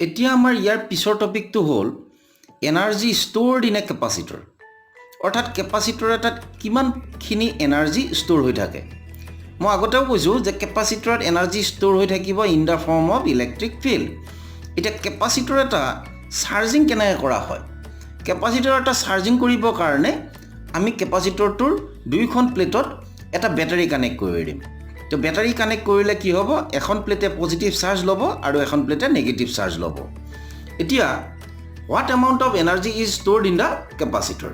এতিয়া আমাৰ ইয়াৰ পিছৰ টপিকটো হ'ল energy stored in a capacitor. অৰ্থাৎ কেপাচিটৰ এটাত কিমানখিনি এনাৰ্জি ষ্ট'ৰ হৈ থাকে। মই আগতেও কৈছোঁ যে কেপাচিটৰত এনাৰ্জি ষ্ট'ৰ হৈ থাকিব in the form of electric field. এতিয়া কেপাচিটৰ এটা চাৰ্জিং কেনেকৈ কৰা হয়? কেপাচিটৰ এটা চাৰ্জিং কৰিবৰ কাৰণে আমি কেপাচিটৰটোৰ দুইখন প্লেটত এটা বেটাৰী কানেক্ট কৰি দিম। তো বেটাৰী কানেক্ট কৰিলে কি হ'ব? এখন প্লেটে পজিটিভ চাৰ্জ ল'ব আৰু এখন প্লেটে নেগেটিভ চাৰ্জ ল'ব। এতিয়া what amount of energy is stored in the capacitor?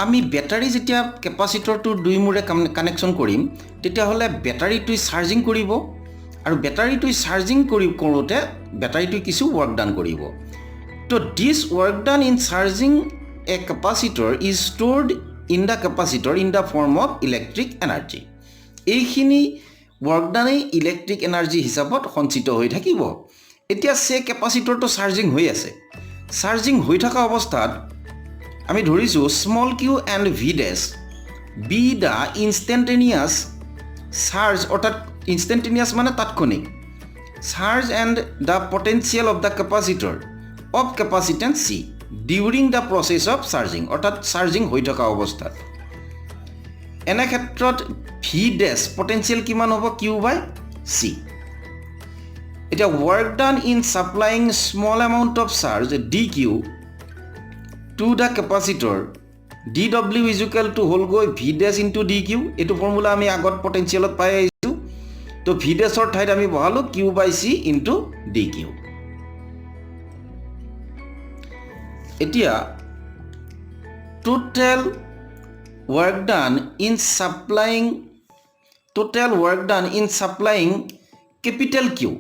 আমি বেটাৰী যেতিয়া কেপাচিটৰটোৰ দুইমূৰে কানেকশ্যন কৰিম তেতিয়াহ'লে বেটাৰীটোৱে চাৰ্জিং কৰিব আৰু বেটাৰীটোৱে চাৰ্জিং কৰোঁতে বেটাৰীটোৱে কিছু ৱৰ্ক ডান কৰিব। তো this work done in charging a capacitor is stored in the capacitor in the form of electric energy. এইখিনি ৱৰ্ক ডানেই ইলেক্ট্ৰিক এনাৰ্জি হিচাপত সঞ্চিত হৈ থাকিব। এতিয়া কেপাচিটৰটো চাৰ্জিং হৈ আছে। চাৰ্জিং হৈ থকা অৱস্থাত আমি ধৰিছোঁ small Q and V dash be the instantaneous charge, অৰ্থাৎ ইনষ্টেণ্টেনিয়াছ মানে তাৎক্ষণিক charge and the potential of the capacitor of capacitance C during the process of charging, অৰ্থাৎ চাৰ্জিং হৈ থকা অৱস্থাত। এনে ক্ষেত্ৰত ভি ডেছ পটেঞ্চিয়েল কিমান হ'ব? Q by C. এতিয়া work done in supplying small amount of charge D Q to the capacitor D W is equal to হ'ল গৈ V dash into D Q. এইটো ফৰ্মুলা আমি আগত পটেঞ্চিয়েলত পাই আহিছোঁ। তো ভি ডেছৰ ঠাইত আমি বহালোঁ Q by C into D Q. এতিয়া total work done in supplying capital Q.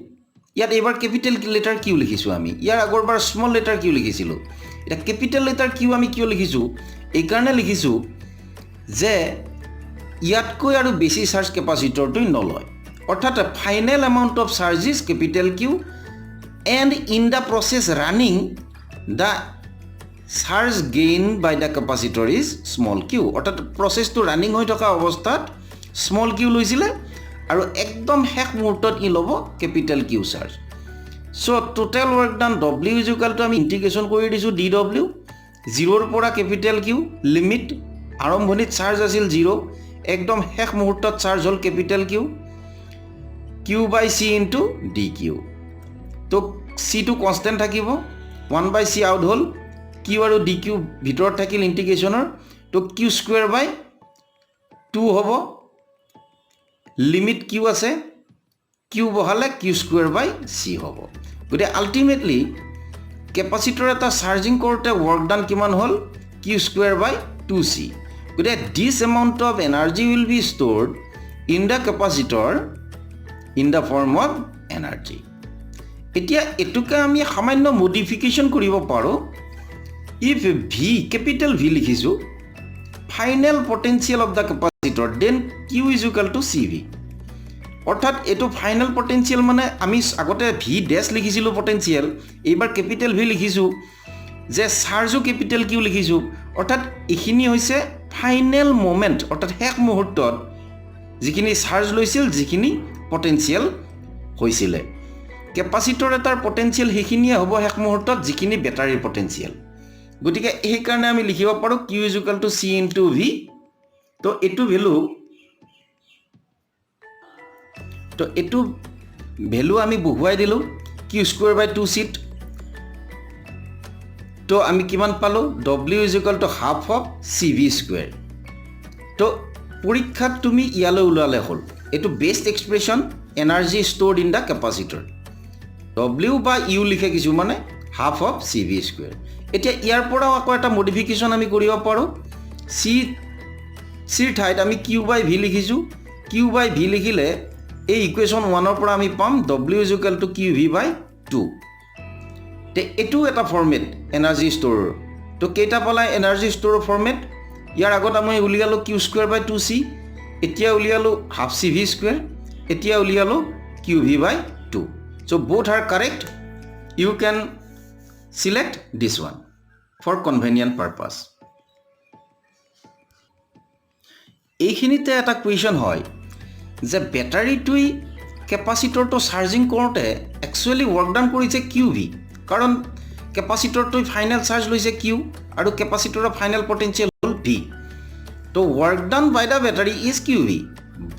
ইয়াত এইবাৰ কেপিটেল লেটাৰ কিউ লিখিছোঁ আমি, ইয়াৰ আগৰবাৰ স্মল লেটাৰ কিউ লিখিছিলোঁ। এতিয়া কেপিটেল লেটাৰ কিউ আমি কিয় লিখিছোঁ? এইকাৰণে লিখিছোঁ যে ইয়াতকৈ আৰু বেছি চাৰ্জ কেপাচিটৰটোৱে নলয়। অৰ্থাৎ final amount of charge is capital Q and in the process running the charge gain by the capacitor is small Q. অৰ্থাৎ প্ৰচেছটো ৰানিং হৈ থকা অৱস্থাত স্মল কিউ লৈছিলে আৰু একদম শেষ মুহূৰ্তত ই ল'ব capital Q charge. So' total work done W is equal to আমি ইণ্টিগ্ৰেশ্যন কৰি দিছোঁ ডি ডব্লিউ, জিৰ'ৰ পৰা কেপিটেল কিউ লিমিট। আৰম্ভণিত চাৰ্জ আছিল 0, একদম শেষ মুহূৰ্তত চাৰ্জ হ'ল capital Q, Q by C into D Q. তো চিটো কনষ্টেণ্ট থাকিব, 1 বাই চি আউট হ'ল, কিউ আৰু ডি কিউ ভিতৰত থাকিল ইণ্টিগ্ৰেশ্যনৰ। তো কিউ স্কুৱেৰ বাই 2 হ'ব, লিমিট কিউ আছে, কিউ বহালে কিউ স্কুৱেৰ বাই চি হ'ব। গতিকে আল্টিমেটলি কেপাচিটৰ এটা চাৰ্জিং কৰোঁতে ৱৰ্ক ডান কিমান হ'ল? Q square by 2c। গতিকে this amount of energy will be stored in the capacitor in the form of energy. এতিয়া এইটোকে আমি সামান্য মডিফিকেশ্যন কৰিব পাৰোঁ। ইফ ভি কেপিটেল ভি লিখিছোঁ, final potential of the capacitor then Q is equal to C V. অৰ্থাৎ এইটো final potential মানে আমি আগতে ভি ডেছ লিখিছিলোঁ পটেঞ্চিয়েল, এইবাৰ কেপিটেল ভি লিখিছোঁ, যে চাৰ্জো কেপিটেল কিউ লিখিছোঁ। অৰ্থাৎ এইখিনি হৈছে ফাইনেল মমেণ্ট, অৰ্থাৎ শেষ মুহূৰ্তত যিখিনি চাৰ্জ লৈছিল, যিখিনি পটেঞ্চিয়েল হৈছিলে। কেপাচিটৰ এটাৰ পটেঞ্চিয়েল সেইখিনিয়ে হ'ব শেষ মুহূৰ্তত যিখিনি বেটাৰীৰ পটেঞ্চিয়েল। গতিকে সেইকাৰণে আমি লিখিব পাৰোঁ Q is equal to C into V. তো এইটো ভেলু আমি বহুৱাই দিলোঁ কিউ স্কুৱেৰ বাই 2c। তো আমি কিমান পালোঁ? W is equal to half of C V square. তো পৰীক্ষাত তুমি ইয়ালৈ ওলালে হ'ল, এইটো best expression energy stored in the capacitor. W বা ইউ লিখে কিছুমানে half of C V square. এতিয়া ইয়াৰ পৰাও আকৌ এটা মডিফিকেশ্যন আমি কৰিব পাৰোঁ। চিৰ ঠাইত আমি কিউ বাই ভি লিখিছোঁ, কিউ বাই ভি লিখিলে এই ইকুৱেশ্যন 1ৰ পৰা আমি পাম W is equal to Q V by 2। এইটো এটা ফৰ্মেট এনাৰ্জি ষ্ট'ৰৰ। তো কেইটা পালাই এনাৰ্জি ষ্ট'ৰৰ ফৰ্মেট? ইয়াৰ আগত আমি উলিয়ালোঁ কিউ স্কুৱেৰ বাই 2c, এতিয়া উলিয়ালোঁ হাফ চি ভি স্কুৱেৰ, এতিয়া উলিয়ালোঁ Q V by 2। So' both are correct. You can select this one for convenient purpose. এইখিনিতে এটা কুৱেশ্যন হয় যে বেটাৰীটোৱে কেপাচিটৰটো চাৰ্জিং কৰোঁতে একচুৱেলি ৱৰ্ক ডান কৰিছে কিউ ভি, কাৰণ কেপাচিটৰটো ফাইনেল চাৰ্জ লৈছে কিউ আৰু কেপাচিটৰৰ ফাইনেল পটেঞ্চিয়েল হ'ল ভি। তো work done by the battery is Q V,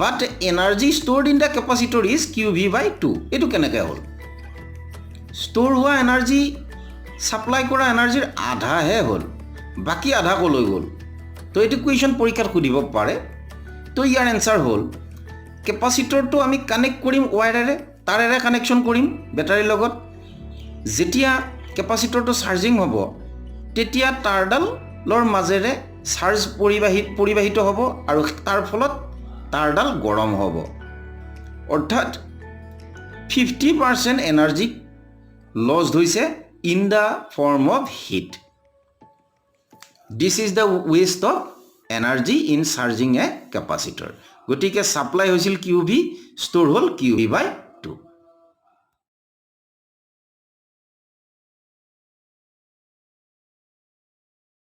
but energy stored in the capacitor is Q V by 2। এইটো কেনেকৈ হ'ল? ষ্ট'ৰ হোৱা এনাৰ্জি ছাপ্লাই কৰা এনাৰ্জিৰ আধাহে হ'ল, বাকী আধা ক'লৈ গ'ল? তো এইটো কুৱেশ্যন পৰীক্ষাত সুধিব পাৰে। তো ইয়াৰ এনচাৰ হ'ল কেপাচিটৰটো আমি কানেক্ট কৰিম ৱায়াৰেৰে, তাৰেৰে কানেকশ্যন কৰিম বেটাৰীৰ লগত। যেতিয়া কেপাচিটৰটো চাৰ্জিং হ'ব তেতিয়া তাঁৰডালৰ মাজেৰে চাৰ্জ পৰিবাহিত হ'ব আৰু তাৰ ফলত তাঁৰডাল গৰম হ'ব, অৰ্থাৎ 50% এনাৰ্জি লষ্ট হৈছে in the form of heat. This is the waste of energy in charging a capacitor. গতিকে ছাপ্লাই হৈছিল কিউ ভি, ষ্ট'ৰ হ'ল কিউ ভি বাই